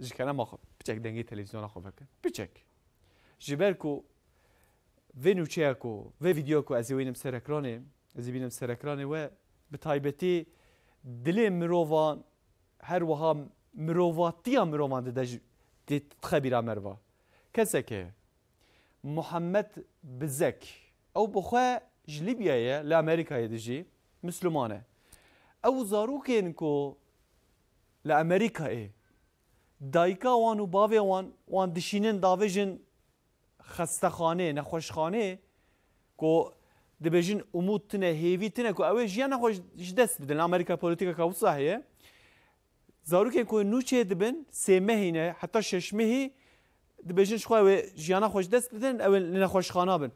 جكنا ما خو بتشك دنجي تلفزيون أخو فكر بتشك جبالكو فينو تشيكو في فيديوكو أزوين مسركراني أزوين مسركراني و بتايبتي دلي مروفان هر وها مروفاتيا مروفان دج تخبير مروا كسكه محمد بزك او بخوا جليبيا لامريكا يدجي مسلمانه او زاروكينكو لامريكا اي دايكا وانو باوي وان دشينن داوجن خستخانه نخوشخانه كو دبجن امود تنه هيفي تنه كو اوي جيانا خوش دست بدن امريكا بوليتيكا كو صحيح زاروكين كو نوچه دبن سيمهينه حتى ششمهي دبجن شخوا جيانا خوش دست بدن او نخوشخانه بن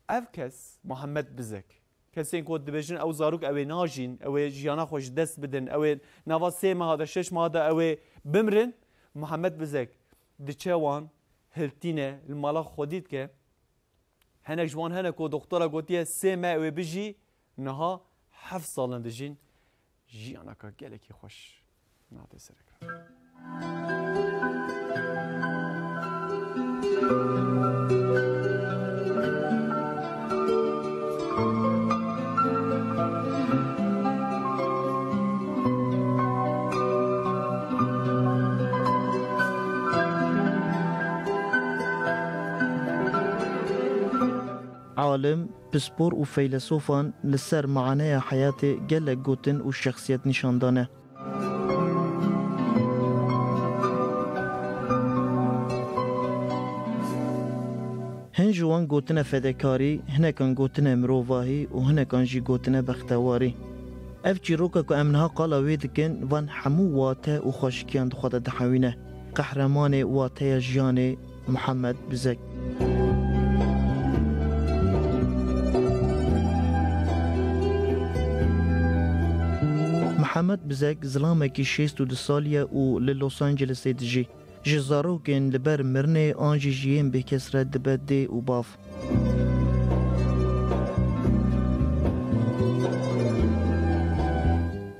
افكس محمد بزك كسين كو دبجن او زاروك او ناجين او جيانا خوش دست بدن او نوا سيمه هذا شش ما هذا او بمرن محمد بزك دچوان هلتينه المالا خوديت كه هنك جوان هنك و دكتوره قوتيه سيمه او بيجي نها 7 سالن دجين جيانا كا گلكي خوش ناده سرك عالم بسبور و فيلسوفان لسر معنى حياتي جل جوتن و شخصيت نشاندانه هن جوان گوتنه فدکاری، هنه کن گوتنه مروواهی و هنه کن جی گوتنه بختواری. اف چیروکا که امنها قالا ویدکن وان حمو واته و خوشکیان خود دحوینه. قهرمان واته جیان محمد بزک. محمد بزک ظلامکی 62 سالیه و للوس آنجلس دیجی. جزاروکن لبر مرنه آنجی جیین به کسرت دبده و باف.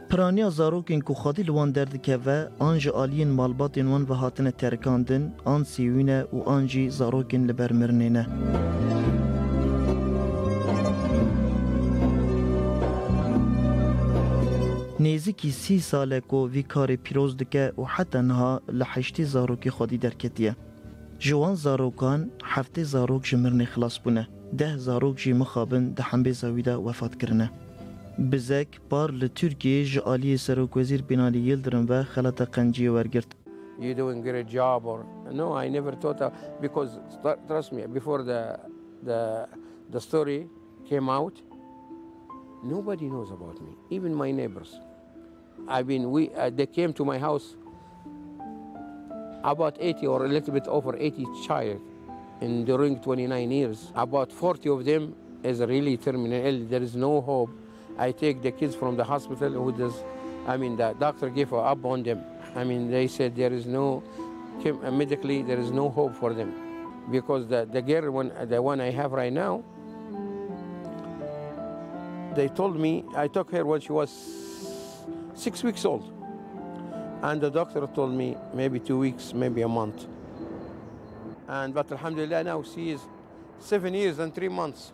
پرانیا زاروکن که خادی لوان درد که و آنج آلین مالباتین وان و هاتن ترکاندن آن سیوینه و آنجی زاروکن لبر مرنه نه. نزدیکی 30 ساله کو وی کار پیروز دکه و حتی نها لحشتی زاروکی خودی درکتیه. جوان زاروکان 7 زاروک جمرن خلاص بونه. 10 زاروک جی مخابن دحنبه زاویده وفات کرنه. بزک بار لترکیه جالی سروک وزیر بینالی یلدرم و خلط قنجی ورگرد. You doing a great job or no? I never thought because trust me, before the story came out, nobody knows about me, even my neighbors. They came to my house about 80 or a little bit over 80 child during 29 years. About 40 of them is really terminal ill. There is no hope. I take the kids from the hospital the doctor gave up on them. They said there is no, medically there is no hope for them. Because the girl, the one I have right now, they told me, I took her when she was 6 weeks old. And the doctor told me maybe 2 weeks, maybe a month. But alhamdulillah now she is 7 years and 3 months.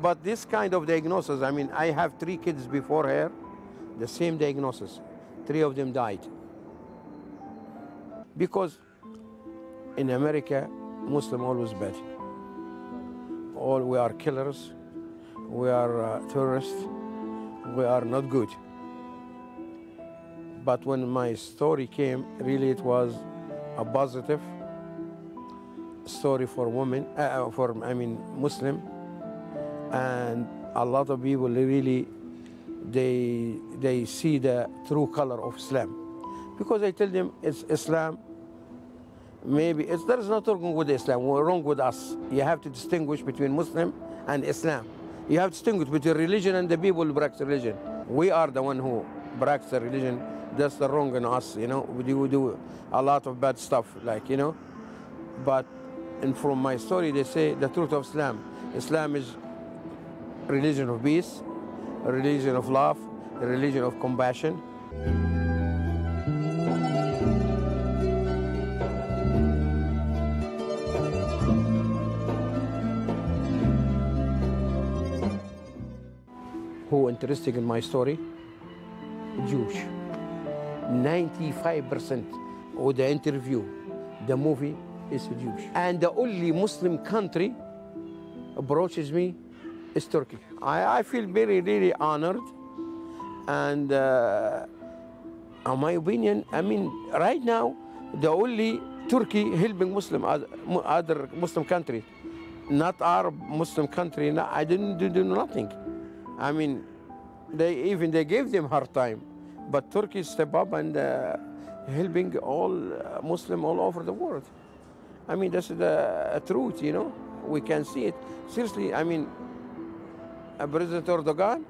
But this kind of diagnosis, I have 3 kids before her, the same diagnosis. 3 of them died. Because in America, Muslim always bad. We are killers, we are terrorists, we are not good. But when my story came, really it was a positive story for women, Muslim. And a lot of people really, they see the true color of Islam. Because I tell them it's Islam, there is nothing wrong with Islam, wrong with us. You have to distinguish between Muslim and Islam. You have to distinguish between religion and the people who practice religion. We are the one who practice the religion. That's the wrong in us, you know. We do a lot of bad stuff, like, you know. But and from my story, they say the truth of Islam. Islam is a religion of peace, a religion of love, a religion of compassion. Who interested in my story? Jewish. 95% of the interview, the movie is Jewish. And the only Muslim country approaches me is Turkey. I feel very, really honored. And in my opinion, I mean, right now, the only Turkey helping Muslim, other Muslim country, not Arab Muslim country, I didn't do nothing. I mean, they gave them hard time, but Turkey step up and helping all Muslim all over the world. I mean, that's the truth, you know. We can see it. Seriously, I mean, President Erdogan,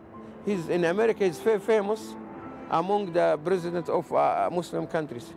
he's in America, he's famous among the presidents of Muslim countries.